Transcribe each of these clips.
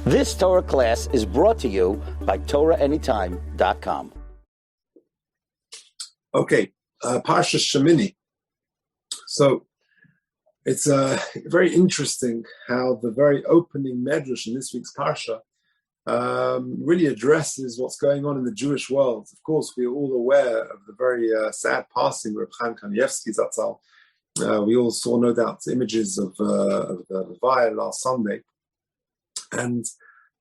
This Torah class is brought to you by TorahAnytime.com. Okay, Parsha Shemini. So it's very interesting how the very opening medrash in this week's Parsha really addresses what's going on in the Jewish world. Of course, we are all aware of the very sad passing of Reb Chaim Kanievsky Zatzal. We all saw, no doubt, images of the Levaya last Sunday. And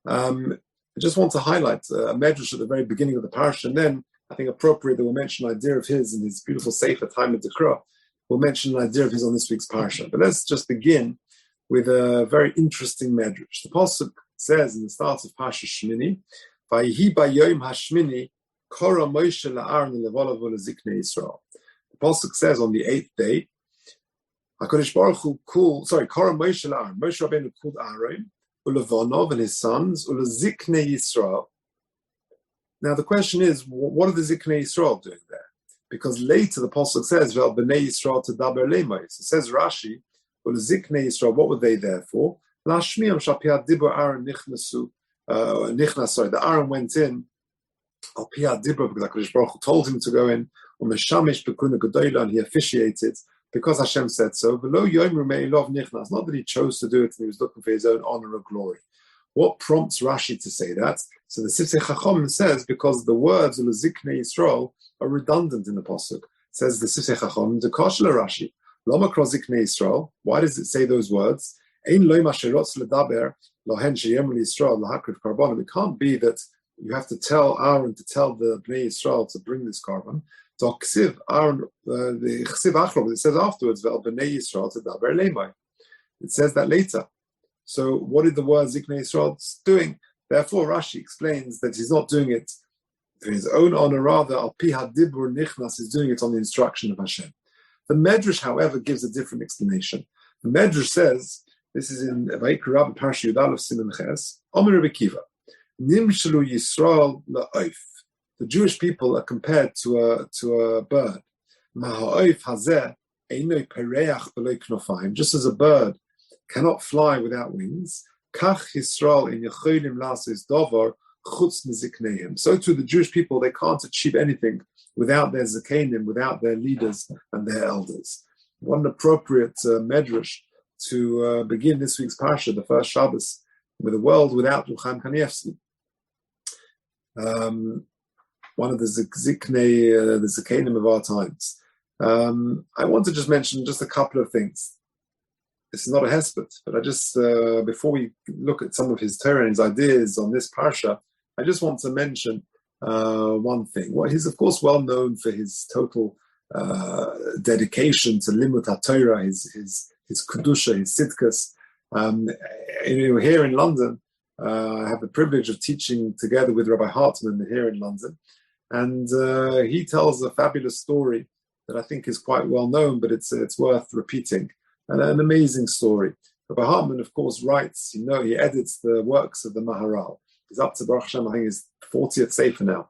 I just want to highlight a medrash at the very beginning of the Parsha, and then I think appropriate that we'll mention an idea of his in his beautiful Sefer Time of Dekra. We'll mention an idea of his on this week's Parsha. But let's just begin with a very interesting medrash. The Pasuk says in the start of Parsha Shemini, "Vayihi b'yom hashmini kora Moshe la'aron levolav u'leziknei Yisrael." The Pasuk says on the 8th day, HaKadosh Baruch Hu kora Moshe la'aron. Moshe Rabbeinu called Aaron, u'levonov and his sons, u'leziknei Yisrael. Now the question is, what are the Ziknei Yisrael doing there? Because later the Pasuk says, "Vel b'nei Yisrael tedaber leimos." It says Rashi, "Ziknei Yisrael." What were they there for? Lashmiam shapia dibur Aaron nichnasu. The Aaron went in al pia dibur because HaKadosh Baruch Hu told him to go in. Umeshamish bekuna gedola, and he officiated because Hashem said so. V'lo yomru me'ilov nichnas. Not that he chose to do it and he was looking for his own honor or glory. What prompts Rashi to say that? So the Sifsei Chacham says because the words of the Ziknei Yisrael are redundant in the Pasuk. Says the Sifsei Chacham, the Kashla Rashi, Lama Kro Ziknei Yisrael. Why does it say those words? Ein loy masherotz ledaber lohen sheyem Yisrael lahakriv karbonim. It can't be that you have to tell Aaron to tell the Bnei Yisrael to bring this carbon. So Ksiv Aaron, the Ksiv Achrom, it says afterwards, Vel Bnei Yisrael tedaber leimai. It says that later. So what did the word Ziknei Yisrael doing? Therefore, Rashi explains that he's not doing it for his own honor, rather, al pi hadibur nichnas, is doing it on the instruction of Hashem. The Medrash, however, gives a different explanation. The Medrash says, this is in Vayikra Rabbi Parsha Yud Aleph Siman Ches, Omer Rebbe Kiva, Nimshelu Yisrael la'oif. The Jewish people are compared to a bird. Ma'ha'oif hazeh einoi pereach b'loi knofayim. Just as a bird cannot fly without wings, Kach Yisrael in Yecholim Lasis Dovar Chutz Mizikneim. So too the Jewish people, they can't achieve anything without their Zakenim, without their leaders and their elders. What an appropriate medrash to begin this week's Parsha, the first Shabbos, with a world without Reb Chaim Kanievsky. One of the Ziknei, the Zakenim of our times. I want to just mention just a couple of things. This is not a hesped, but I just, before we look at some of his Torah and his ideas on this Parsha, I just want to mention one thing. Well, he's, of course, well known for his total dedication to Limud HaTorah, his Kedusha, his Tzidkas. Here in London, I have the privilege of teaching together with Rabbi Hartman here in London, and he tells a fabulous story that I think is quite well known, but it's worth repeating. An amazing story. Rabbi Hartman, of course, writes, he edits the works of the Maharal. He's up to Baruch Hashem, I think his 40th Sefer now.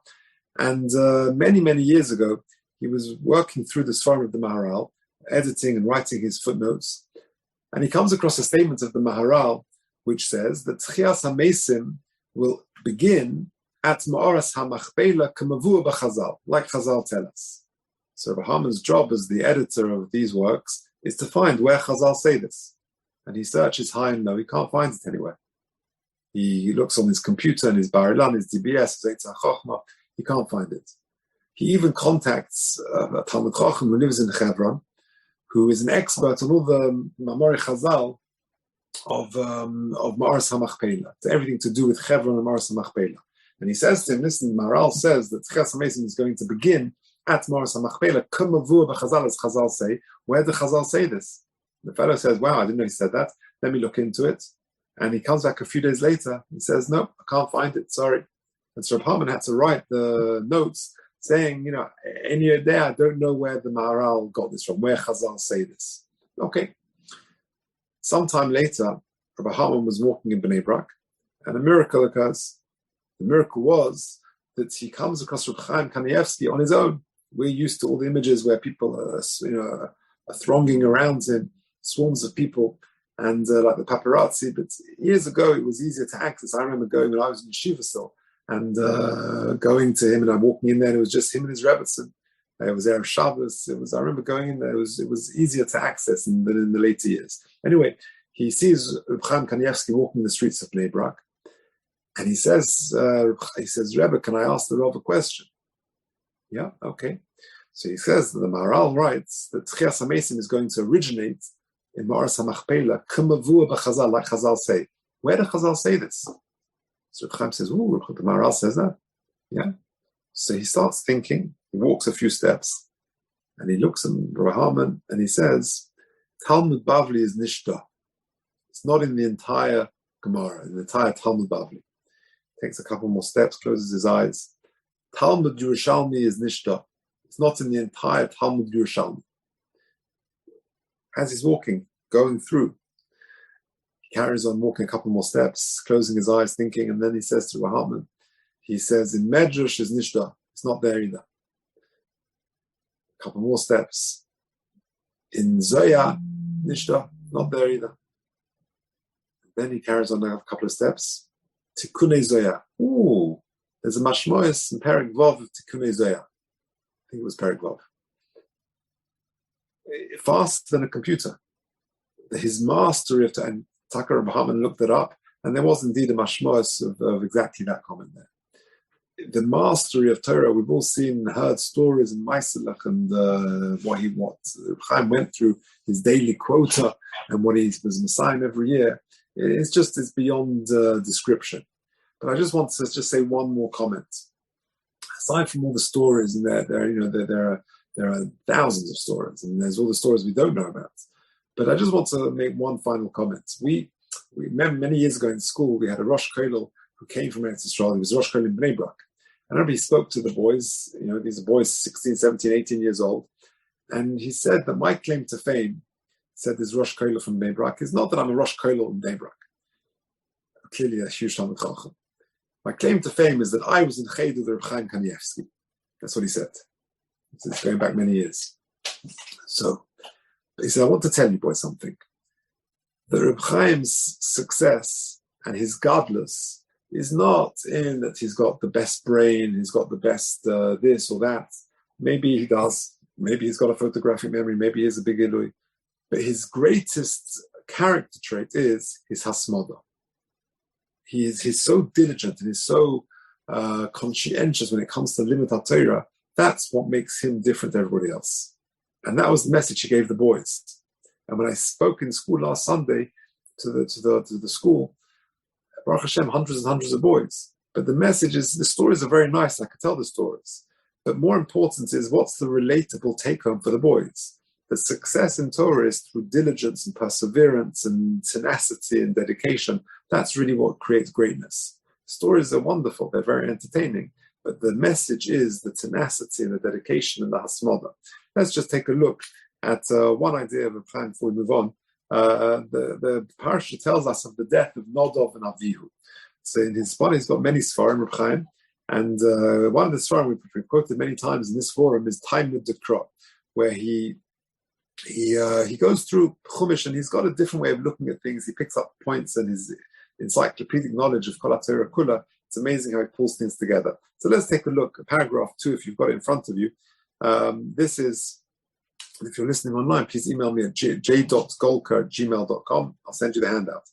And many, many years ago, he was working through the Sfarim of the Maharal, editing and writing his footnotes. And he comes across a statement of the Maharal, which says that Tchias HaMesim will begin at Ma'oras HaMachpelah K'mavua B'Chazal, like Chazal tell us. So Rabbi Hartman's job as the editor of these works is to find where Chazal say this. And he searches high and low, he can't find it anywhere. He looks on his computer and his Bar Ilan, his DBS, his Eitzah Chochmah, he can't find it. He even contacts a Talmud Chacham who lives in Hebron, who is an expert on all the Mamori Chazal of Ma'aras HaMachpelah, everything to do with Hebron and Ma'aras HaMachpelah. And he says to him, listen, Maharal says that Tchias HaMesim is going to begin at Ma'aras HaMachpelah, K'mavua b'Chazal, as Chazal say. Where did Chazal say this? The fellow says, wow, I didn't know he said that. Let me look into it. And he comes back a few days later and says, no, I can't find it, sorry. And so Reb Hartman had to write the notes saying, any day I don't know where the Maharal got this from, where Chazal say this. Okay. Sometime later, Rabbi Hartman was walking in Bnei Brak, and a miracle occurs. The miracle was that he comes across Reb Chaim Kanievsky on his own. We're used to all the images where people are thronging around him, swarms of people. and like the paparazzi. But years ago, it was easier to access. I remember going when I was in Yeshiva still, and going to him, and I'm walking in there, and it was just him and his Rebbetzin. It was Erev Shabbos. I remember going in there. It was easier to access than in the later years. Anyway, he sees Reb Chaim Kanievsky walking the streets of Bnei Brak, and he says, Rebbe, can I ask the Rav a question? Yeah, okay. So he says that the Maharal writes that Tchias HaMesim is going to originate in Ma'aras HaMachpelah, K'mavua b'Chazal, like Chazal say. Where do Chazal say this? So Reb Chaim says, ooh, the Maharal says that. Yeah. So he starts thinking, he walks a few steps, and he looks at Rabbi Harman, and he says, Talmud Bavli is Nishta. It's not in the entire Gemara, in the entire Talmud Bavli. Takes a couple more steps, closes his eyes. Talmud Yerushalmi is Nishta. It's not in the entire Talmud Yerushalmi. As he's walking, going through, he carries on walking a couple more steps, closing his eyes, thinking, and then he says to Rahman, he says, in Medrash is Nishta. It's not there either. A couple more steps. In Zoya, Nishta, not there either. Then he carries on a couple of steps. Tikkunei Zoya. Ooh, there's a mashmois in Perek Vav of Tikkunei Zoya. I think it was Perek Vav. Faster than a computer. His mastery of and Tucker and Bahman looked it up, and there was indeed a mashmois of exactly that comment there. The mastery of Torah, we've all seen and heard stories in Maiselach and what Chaim went through, his daily quota, and what he was Messiah every year. It's beyond description. But I just want to just say one more comment. Aside from all the stories, and there are thousands of stories, and there's all the stories we don't know about. But I just want to make one final comment. We remember many years ago in school, we had a Rosh Kollel who came from Eretz Yisrael. He was Rosh Kollel in Bnei Brak. I remember he spoke to the boys, these are boys 16, 17, 18 years old, and he said that my claim to fame, said this Rosh Kollel from Bnei Brak, is not that I'm a Rosh Kollel in Bnei Brak. Clearly a huge Talmud Chacham. My claim to fame is that I was in Cheder with Reb Chaim Kanievsky. That's what he said. It's going back many years. So he said, I want to tell you boys something. The Reb Chaim's success and his godless is not in that he's got the best brain, he's got the best this or that. Maybe he does. Maybe he's got a photographic memory. Maybe he is a big Ilui. But his greatest character trait is his hasmoda. He's so diligent and he's so conscientious when it comes to limit Torah. That's what makes him different to everybody else. And that was the message he gave the boys. And when I spoke in school last Sunday to the school, Baruch Hashem, hundreds and hundreds of boys. But the message is, the stories are very nice. I could tell the stories. But more important is, what's the relatable take-home for the boys? The success in Torah is through diligence and perseverance and tenacity and dedication. That's really what creates greatness. Stories are wonderful. They're very entertaining. But the message is the tenacity and the dedication and the hasmoda. Let's just take a look at one idea of a plan before we move on. The Parsha tells us of the death of Nodov and Avihu. So in his body, he's got many Sfarim, Reb Chaim, and one of the Sfarim we've quoted many times in this forum is Talmud Dekra, where he goes through Chumash, and he's got a different way of looking at things. He picks up points and his encyclopedic knowledge of Kol HaTorah Kula. It's amazing how he pulls things together. So let's take a look at paragraph 2, if you've got it in front of you. This is, if you're listening online, please email me at j.golker@gmail.com. I'll send you the handout.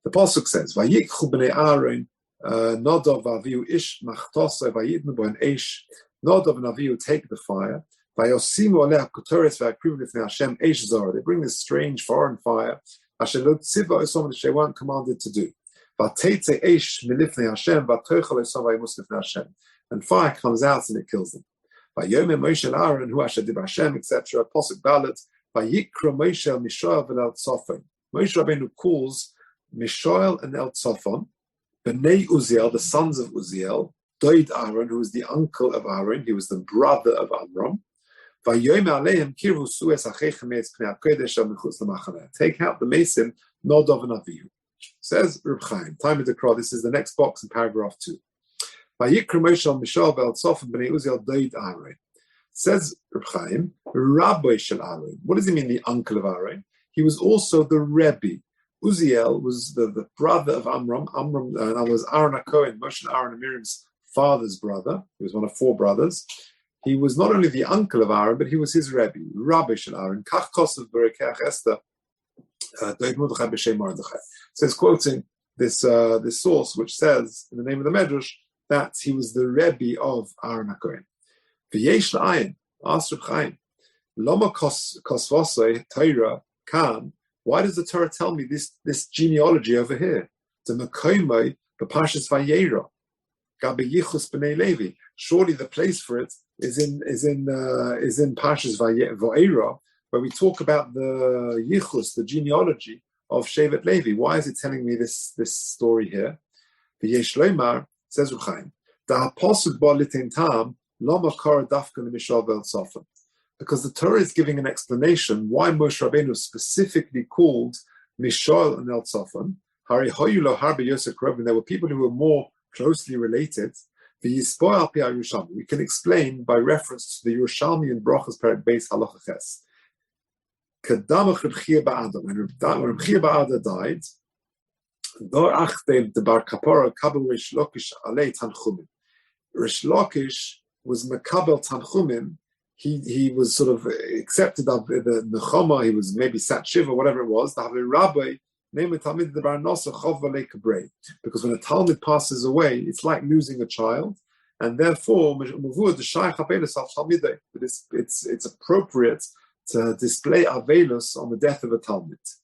The Pasuk says, Vayikchu b'nei Aaron, Nodov v'Avihu ish machtosai vayidnu bo en eish. Nodov and Avihu take the fire. Vayosimu aleh koteres v'akrivu lifnei Hashem eish zara. They bring this strange foreign fire. Asher lo tziva osom that they weren't commanded to do. V'teitze eish milifnei Hashem v'toichel osom vayimus lifnei Hashem. And fire comes out and it kills them. Vayomer Moshe and Aaron, who Asher did Hashem, etc. Pasuk Dalet. Vayikra Moshe el Mishael v'el Tzofon. Moshe Rabbeinu calls Mishael and El Tzofon, Bnei Uziel, the sons of Uziel, Doid Aaron, who was the uncle of Aaron, he was the brother of Amram. Take out the Mesim, Nodov and Avihu. Says Reb Chaim, time of the Torah, this is the next box in paragraph 2. Says Reb Chaim, Rabbi Shel Aaron. What does he mean, the uncle of Aaron? He was also the Rebbe. Uziel was the brother of Amram. Amram was Aaron HaKohen, Moshe and Aaron and Miriam's father's brother. He was one of 4 brothers. He was not only the uncle of Aaron, but he was his Rabbi, Rabbi Shel Aaron. Kach Kosav Berekeach Esther, Doeg Mordechai B'Shem Mordechai. So he's quoting this source, which says, in the name of the Medrash, that he was the Rebbe of Aaron HaKohen. V'yesh la'ayin, asked Reb Chaim, Lama kosvosei Torah kan, why does the Torah tell me this genealogy over here? The Mekoimai b'Parshas Vayera, Gabe Yichus b'nei Levi. Surely the place for it is in Parshas Vayera, where we talk about the Yichus, the genealogy of Shevet Levi. Why is it telling me this story here? V'yesh loymar, says Reb Chaim, da hapasuk ba liten tam lama kara dafka l'mishal vel tzafon. Because the Torah is giving an explanation why Moshe Rabbeinu specifically called Mishael and El Tzafon. Hari hoyulo harbe Yosef Krovin. There were people who were more closely related. We can explain by reference to the Yerushalmi and Brachas Perek Beis Halacha Ches. Kedamach Reb Chia Ba'ada. When Reb Chia Ba'ada died, Dor Achdei de Bar Kapora Kabel Rish Lakish Alei Tanchumim. Rish Lakish was Mekabel Tanchumim. He was sort of accepted of the Nechama. He was maybe Sat Shiva, whatever it was. The Rabbi named it Talmid the Bar Nosa Chov V'Lei Kabrei, because when a Talmid passes away, it's like losing a child, and therefore it's appropriate to display avelus on the death of a Talmid.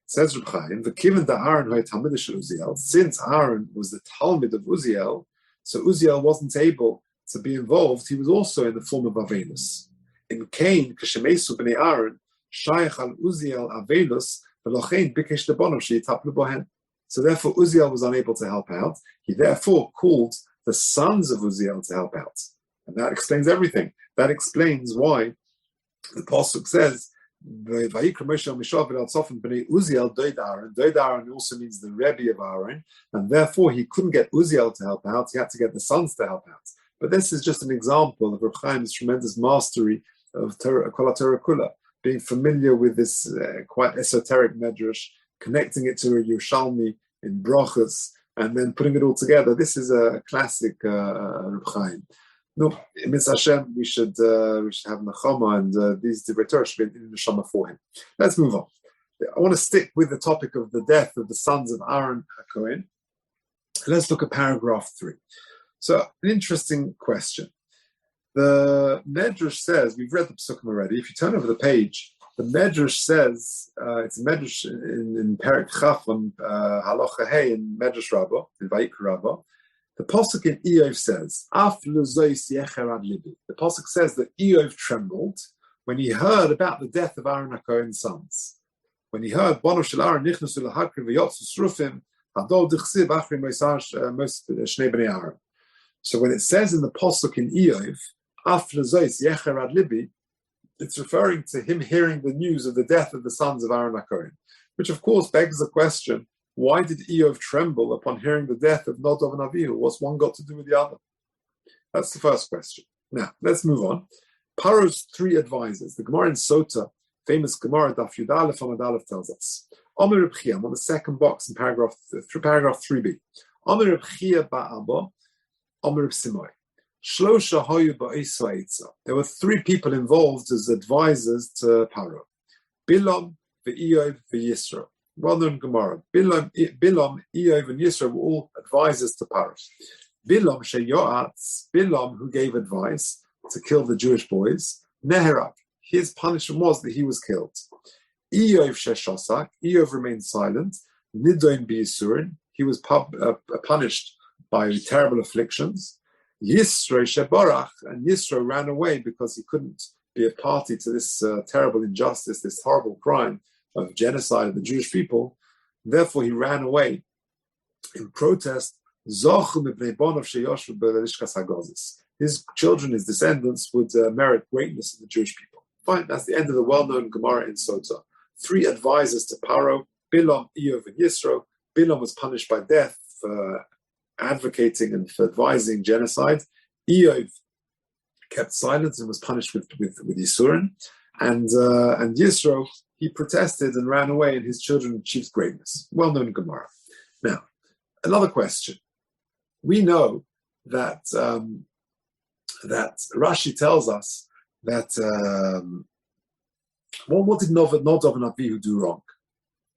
Says Reb Chaim, the given that Aaron had Talmid Uziel, since Aaron was the Talmid of Uziel, so Uziel wasn't able to be involved. He was also in the form of avelus. In Cain, Kashemesu b'nei Aaron, Shayach al Uziel avelus, v'lochein bikesh lebonim sheyitaplu bohen. So therefore, Uziel was unable to help out. He therefore called the sons of Uziel to help out, and that explains everything. That explains why the pasuk says, "Vayikra Moshe Mishav v'El Tzafon b'nei Uziel doid Aaron." Doid Aaron also means the Rebbe of Aaron, and therefore he couldn't get Uziel to help out. He had to get the sons to help out. But this is just an example of Reb Chaim's tremendous mastery of Torah Kula, being familiar with this quite esoteric medrash, connecting it to a Yerushalmi in brachas, and then putting it all together. This is a classic Reb Chaim. No, in Mitzvah Hashem, we should have Nechama, and these Divrei Torah should be in Neshama for him. Let's move on. I want to stick with the topic of the death of the sons of Aaron HaKohen. Let's look at paragraph 3. So, an interesting question. The Medrash says, we've read the Psukim already. If you turn over the page, the Medrash says, it's a Medrash in Perek Chaf on Halacha Hey in Medrash Rabbah, in Vayikra Rabbah. The Pasuk in Eov says, Af l'zois yecher ad libi. The Pasuk says that Eov trembled when he heard about the death of Aaron HaKohen's sons. When he heard, Bono shel Aaron nichnasu l'hakrim v'yotzu srufim, hadol d'chsiv achri moisash shnei b'nei Aaron. So when it says in the Pasuk in Eov, Af l'zois yecher ad libi, it's referring to him hearing the news of the death of the sons of Aaron HaKohen, which of course begs the question, why did Eov tremble upon hearing the death of Nadav and Avihu? What's one got to do with the other? That's the first question. Now, let's move on. Paro's 3 advisors, the Gemara in Sota, famous Gemara, Daf Yud Aleph Amud Aleph, tells us, Amir Reb Chia, on the second box in paragraph 3b. Amir Reb Chia ba'Abba, Amir Reb Simoi. Shlosha hayu ba'isa eitza. There were 3 people involved as advisors to Paro. Bilam, Ve'Eov, Ve'Yisro. Well-known Gemara. Bilam, Eov, and Yisro were all advisors to Paro. Bilam sheyoatz, Bilam, who gave advice to kill the Jewish boys, Neherak. His punishment was that he was killed. Eov sheshosak, Eov remained silent. Nidoin b'Yisurin, he was punished by terrible afflictions. Yisro sheborach, and Yisro ran away because he couldn't be a party to this terrible injustice, this horrible crime of genocide of the Jewish people. Therefore, he ran away in protest. His children, his descendants, would merit greatness of the Jewish people. Fine, that's the end of the well-known Gemara in Sota. 3 advisors to Paro, Bilam, Eov, and Yisro. Bilam was punished by death for advocating and for advising genocide. Eov kept silence and was punished with Yisurin. And Yisro, he protested and ran away, and his children achieved greatness. Well-known in Gemara. Now, another question. We know that that Rashi tells us that what did Nodov and Avihu do wrong?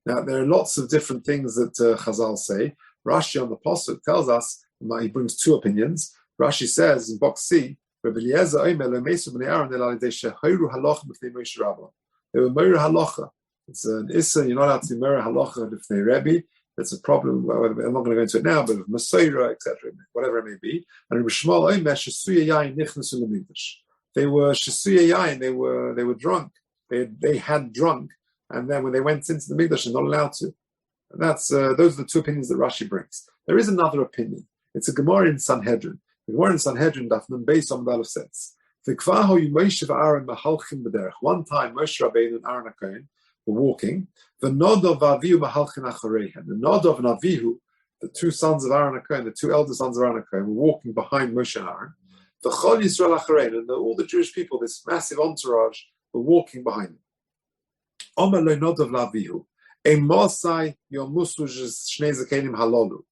Now, there are lots of different things that Chazal say. Rashi on the Pasuk tells us, he brings two opinions. Rashi says in box C, they were Meir halacha. It's an issa, you're not allowed to Meir halacha if they Rabbi. That's a problem. I'm not going to go into it now, but Masorah, etc., whatever it may be. And Rabbi Shmuel Omer shesuya yayin nichnasu lemikdash. They were shesuya yayin. They were drunk. They had drunk, and then when they went into the mikdash, they're not allowed to. And that's those are the two opinions that Rashi brings. There is another opinion. It's a Gemara in Sanhedrin. The Gemara in Sanhedrin, Dafnun Beis Amud Aleph says, one time Moshe Rabbeinu and Aaron HaKohen were walking. The Nodov Avihu Mahalchin Achareihem. The Nodov and Avihu, the two sons of Aaron HaKohen, the two elder sons of Aaron HaKohen, were walking behind Moshe and Aaron. The Chol Yisrael Achareihem, and all the Jewish people, this massive entourage, were walking behind them. Omer lo Nodov Lavihu, Emosai Yomusu Shnei Zakenim Halolu.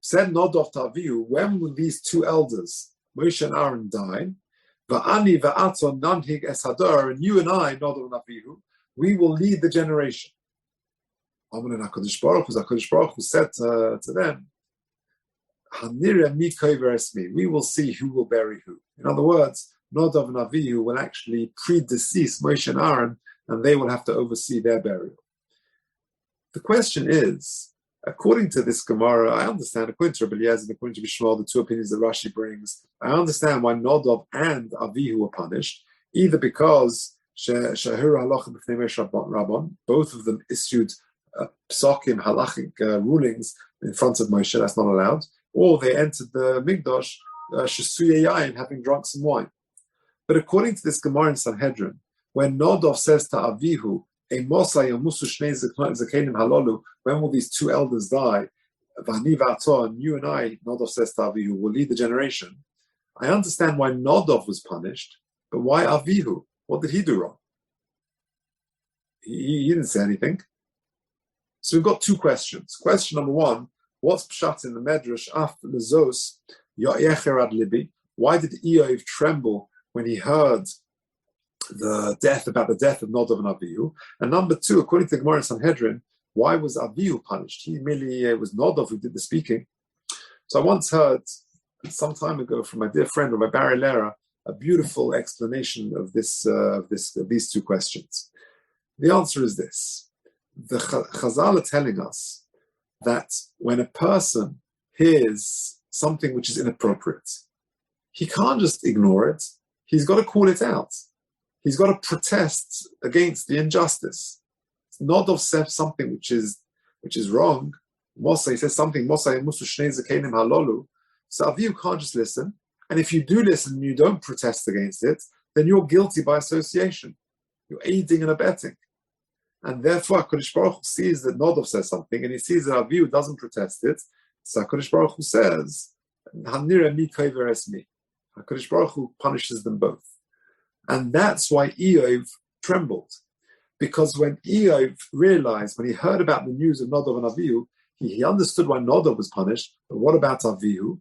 Said Nodov to Avihu, when will these two elders, Moshe and Aaron, die? Va'ani va'aton nanhig es hadar, and you and I, Nodov and Avihu, we will lead the generation. Amen. HaKadosh Baruch Hu said to them, we will see who will bury who. In other words, Nodov and Avihu will actually predecease Moshe and Aaron, and they will have to oversee their burial. The question is, according to this Gemara, I understand, according to Rabbi Eliezer and according to Bishmael, the two opinions that Rashi brings, I understand why Nodov and Avihu were punished, either because both of them issued psakim, halachic rulings in front of Moshe, that's not allowed, or they entered the Mikdash, shesuya yayin, having drunk some wine. But according to this Gemara in Sanhedrin, when Nodov says to Avihu, when will these two elders die? And you and I, Nodov says to Avihu, will lead the generation. I understand why Nodov was punished, but why Avihu? What did he do wrong? He didn't say anything. So we've got two questions. Question number one, what's pshat in the Medrash after the Zos, Yo'echer ad libi? Why did Eov tremble when he heard about the death of Nodov and Avihu? And number two, according to the Gemara in Sanhedrin, why was Avihu punished? He merely, it was Nodov who did the speaking. So I once heard, some time ago, from my dear friend, Rabbi Barry Lera, a beautiful explanation of these two questions. The answer is this. The Chazal are telling us that when a person hears something which is inappropriate, he can't just ignore it. He's got to call it out. He's got to protest against the injustice. Nodov says something which is wrong. Mosai says something. Mosai musu shnei zakenim halolu. So Avihu can't just listen. And if you do listen and you don't protest against it, then you're guilty by association. You're aiding and abetting. And therefore, HaKadosh Baruch Hu sees that Nodov says something, and he sees that Avihu doesn't protest it. So HaKadosh Baruch Hu says, Hanira mi kover es mi. HaKadosh Baruch Hu punishes them both. And that's why Eov trembled. Because when Eov realized, when he heard about the news of Nodov and Avihu, he understood why Nodov was punished, but what about Avihu?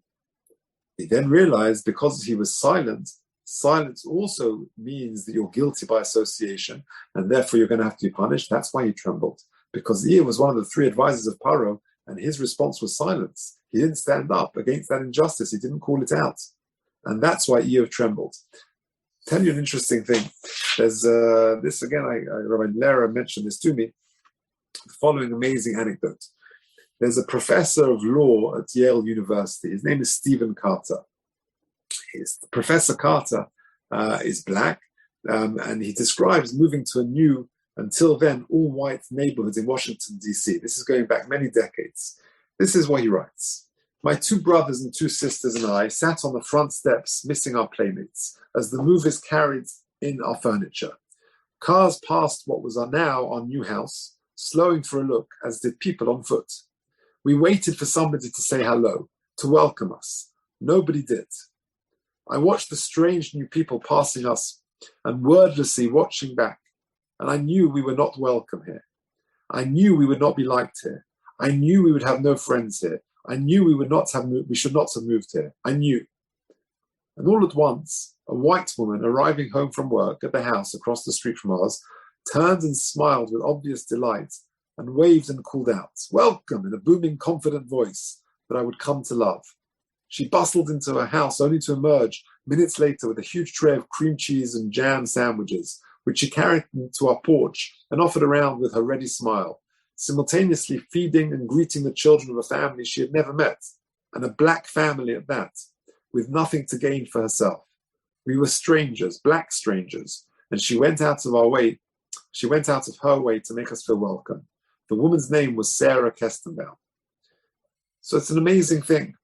He then realized, because he was silent, silence also means that you're guilty by association, and therefore you're going to have to be punished. That's why he trembled, because Eov was one of the three advisors of Paro, and his response was silence. He didn't stand up against that injustice. He didn't call it out. And that's why Eov trembled. I'll tell you an interesting thing. There's this, again, Rabbi Lera mentioned this to me, the following amazing anecdote. There's a professor of law at Yale University. His name is Stephen Carter. Professor Carter is black, and he describes moving to a new, until then, all-white neighborhoods in Washington, D.C. This is going back many decades. This is what he writes. My two brothers and two sisters and I sat on the front steps, missing our playmates, as the movers carried in our furniture. Cars passed what was now our new house, slowing for a look, as did people on foot. We waited for somebody to say hello, to welcome us. Nobody did. I watched the strange new people passing us and wordlessly watching back. and I knew we were not welcome here. I knew we would not be liked here. I knew we would have no friends here. I knew we should not have moved here. I knew. And all at once, a white woman arriving home from work at the house across the street from ours turned and smiled with obvious delight and waved and called out, "Welcome," in a booming, confident voice that I would come to love. She bustled into her house only to emerge minutes later with a huge tray of cream cheese and jam sandwiches, which she carried to our porch and offered around with her ready smile, simultaneously feeding and greeting the children of a family she had never met, and a black family at that, with nothing to gain for herself. We were strangers, black strangers, and she went out of her way to make us feel welcome. The woman's name was Sarah Kestenbaum. So it's an amazing thing.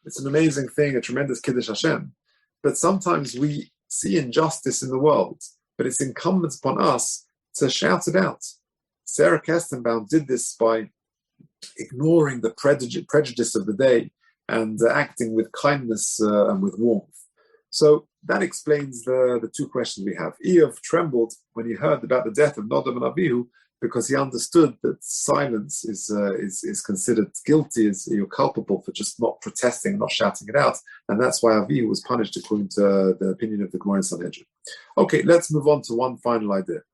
It's an amazing thing, a tremendous Kiddush Hashem. But sometimes we see injustice in the world, but it's incumbent upon us to shout it out. Sarah Kestenbaum did this by ignoring the prejudice of the day and acting with kindness and with warmth. So that explains the two questions we have. Eov trembled when he heard about the death of Nadav and Avihu because he understood that silence is considered guilty, you're culpable for just not protesting, not shouting it out, and that's why Avihu was punished according to the opinion of the Gemara in Sanhedrin. Okay, let's move on to one final idea.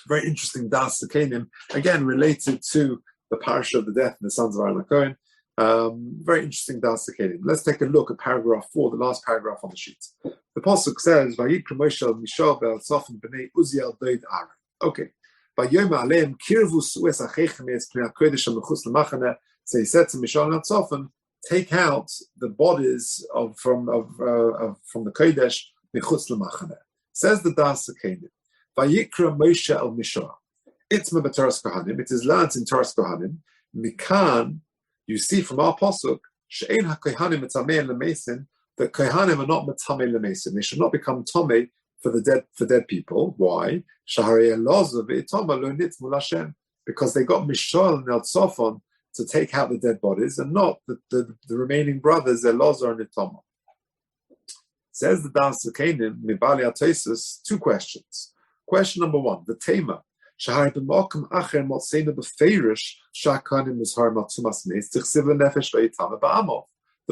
Very interesting Das Sekenim, again related to the Parsha of the death of the sons of Aaron Cohen. Very interesting Das Sekenim. Let's take a look at paragraph 4, the last paragraph on the sheet. The Pasuk says, "Vayikra Moshe el Mishal be'el Tzofim b'nei Uziel doid Aaron." Okay. Vayom aleim kirvu sues achechem es pnei hakodesh hamechutz lemachane. So he said to Mishal and Tzofim, take out the bodies from the kodesh mechutz lemachane. Says the Das Sekenim. Vayikra Moshe el Mishal. Itzma b'Toras Kohanim. It is learned in Toras Kohanim. Mikan. You see from our pasuk, she'ein hakohanim metamei lemesin, that kohanim are not metamei lemesin. They should not become tomei for dead people. Why? Shaharei Elazar ve'itama lo nitzmu l'Hashem, because they got Mishal and El Tzofon to take out the dead bodies, and not the remaining brothers Elazar and Itama. Says the Das Sekenim Mibali Atosis, two questions. Question number one: the Tema. The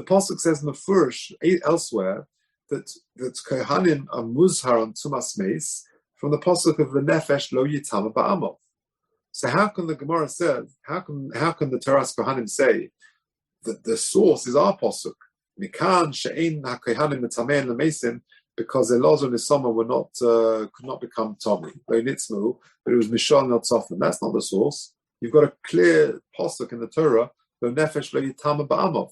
pasuk says mefurish elsewhere that kohanim are muzhar on tumas meis from the pasuk of lenefesh lo yitama ba'amov. So how can the Gemara say? How can the Toras Kohanim say that the source is our pasuk? Mikan she'ein hakohanim metamein lemesim. Because Elazar and Isama could not become Tommy. But it was Mishal not Tzofim. That's not the source. You've got a clear pasuk in the Torah, lo nefesh lo yitama ba'amov.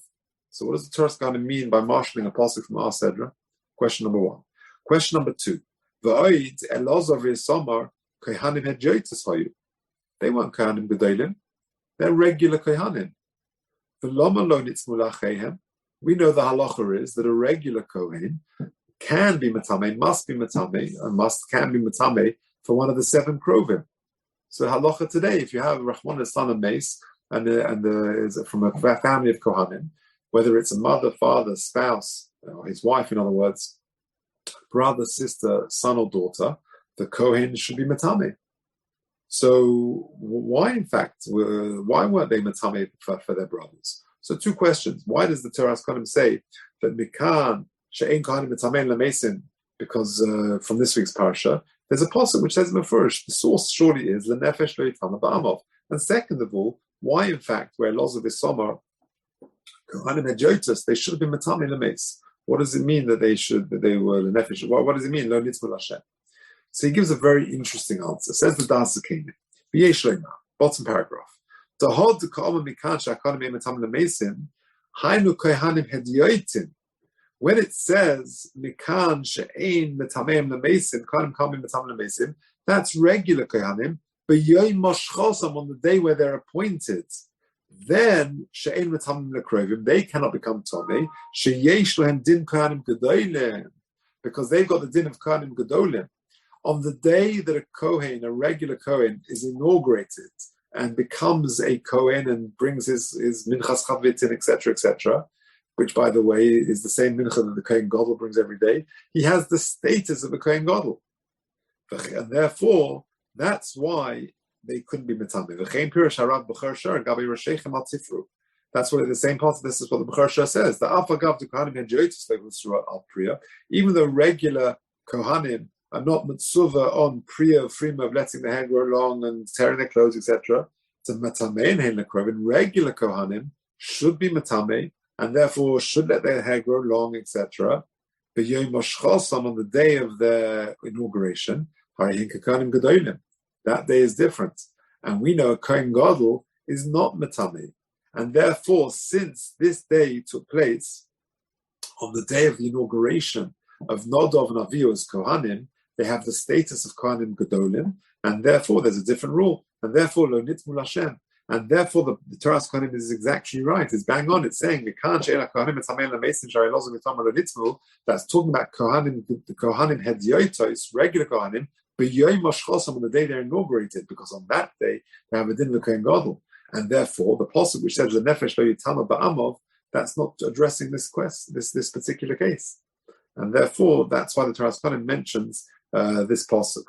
So what does the Torah going to mean by marshalling a pasuk from our Sedra? Question number one. Question number two. V'oid Elazar v'Isama kohanim hedyotis hayu. They weren't kohanim gedolim. They're regular kohanim. V'lama lo nitzmu la'acheihem. We know the halacha is that a regular kohen can be matame, must be matame, and can be matame for one of the 7 krovim. So halacha today, if you have Rahman son and Mace, and is from a family of kohanim, whether it's a mother, father, spouse, or his wife, in other words, brother, sister, son, or daughter, the kohen should be matame. So why, in fact, why weren't they matame for their brothers? So 2 questions. Why does the Torah Kohanim say that mikan she'ein kohanim metamein lemesin? Because from this week's parsha, there's a pasuk which says mefurish. The source surely is lenefesh lo yitama ba'amov. And second of all, why in fact where Elazar v'Isama kohanim hedyotis, they should have been metamein lemes? What does it mean that they were lenefesh? What does it mean lo nitzmu l'Hashem? So he gives a very interesting answer. Says the Das Sekenim, v'yesh leima, bottom paragraph. When it says mikan she'ein metameim lemesim, kohanim kamim metamim lemesim, that's regular kohanim. But yoyim moshchosam, on the day where they're appointed, then she'ein metamim lekrovim, they cannot become tomei. Sheyesh lehem din kohanim gedolim, because they've got the din of kohanim gedolim. On the day that a kohen, a regular kohen, is inaugurated and becomes a kohen and brings his minchas chavitin, etc., which, by the way, is the same mincha that the kohen gadol brings every day, he has the status of a kohen gadol. And therefore, That's why they couldn't be Matame. That's what the same part. This is what the Parsha says. The Afagav to Kohanim had al Priya, even though regular Kohanim are not mitzuva on Priya frima of letting the hair grow long and tearing their clothes, etc. To Matame and regular Kohanim should be Matame and therefore should let their hair grow long, etc. But Yom Moshchosam on the day of their inauguration, that day is different, and we know a Kohen Gadol is not Matame. And therefore, since this day took place on the day of the inauguration of Nodov and Avihu as Kohanim, they have the status of Kohanim Gedolim, and therefore there's a different rule. And therefore, Lo Nitmul Hashem. And therefore, the Torah's Kohanim is exactly right. It's bang on. It's saying, that's talking about Kohanim, the Kohanim Hedyotos, regular Kohanim, but Yom Moshchosam on the day they're inaugurated, because on that day they have a din of Kohen Gadol. And therefore, the pasuk which says the nefesh lo yitama ba'amov, that's not addressing this particular case. And therefore, that's why the Torah Kohanim mentions this pasuk.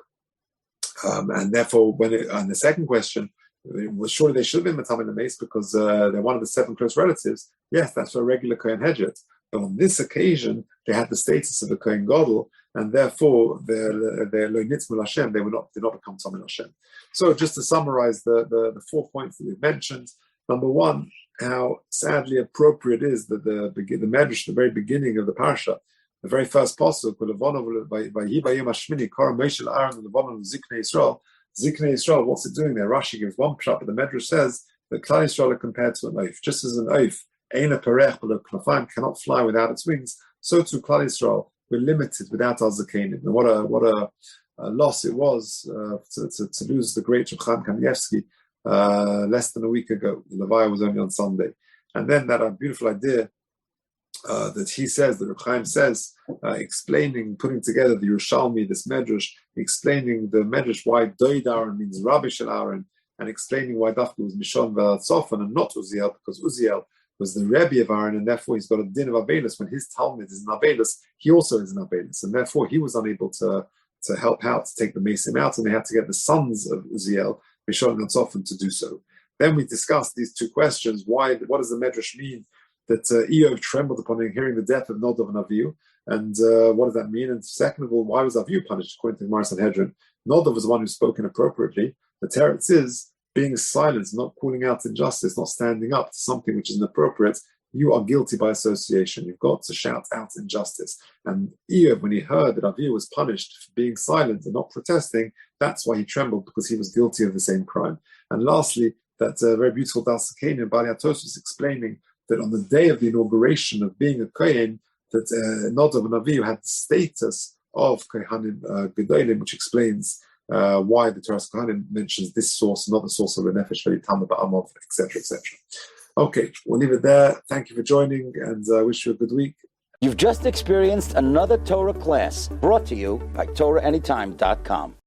And therefore, and the second question was surely they should have been matam in the mace because they're one of the 7 close relatives. Yes, that's a regular kohen hedget. But on this occasion, they had the status of a kohen gadol, and therefore they're lo nitzmul Hashem. They did not become tamim Hashem. So just to summarize the 4 points that we've mentioned. Number one, how sadly appropriate is that the Medrash, the very beginning of the Parsha, the very first pasuk, by Shemini, Kara Moshe Aaron and Levon and Ziknei Yisrael. Ziknei Yisrael, what's it doing there? Rashi gives one pshat, but the Medrash says that Klal Yisrael are compared to an oaf. Just as an oaf, Eina Perech, but a knafayim cannot fly without its wings, so too Klal Yisrael, we're limited without our Zakenim. And what a loss it was to lose the great Reb Chaim Kanievsky less than a week ago. The Levaya was only on Sunday. And then that beautiful idea that he says, that Reb Chaim says, explaining, putting together the Yerushalmi, this Medrash, explaining the Medrash why Doid Aaron means Rabbi Shel Aaron, and explaining why Dafka was Mishon V'Atzofan and not Uziel, because Uziel was the Rebbe of Aaron, and therefore he's got a din of Abelis. When his Talmud is in Abelis, he also is in Abelis, and therefore he was unable to help out, to take the Mesim out, and they had to get the sons of Uziel, Mishon and Atzofan, to do so. Then we discussed these 2 questions. What does the Medrash mean that Eov trembled upon hearing the death of Nodov and Avihu, and what does that mean? And second of all, why was Avihu punished according to the Gemara Sanhedrin? Nodov was the one who spoke inappropriately. The teretz is being silent, not calling out injustice, not standing up to something which is inappropriate. You are guilty by association. You've got to shout out injustice. And Eov, when he heard that Avihu was punished for being silent and not protesting, that's why he trembled, because he was guilty of the same crime. And lastly, that very beautiful Das Sakeni and Bali Atos was explaining that on the day of the inauguration of being a Kohen, that Nodov and Avihu had the status of Kohanim Gedolim, which explains why the Torah Kohanim mentions this source, not the source of the Nefesh Ve'itama Ba'amov, etc., etc. Okay, we'll leave it there. Thank you for joining, and I wish you a good week. You've just experienced another Torah class brought to you by TorahAnytime.com.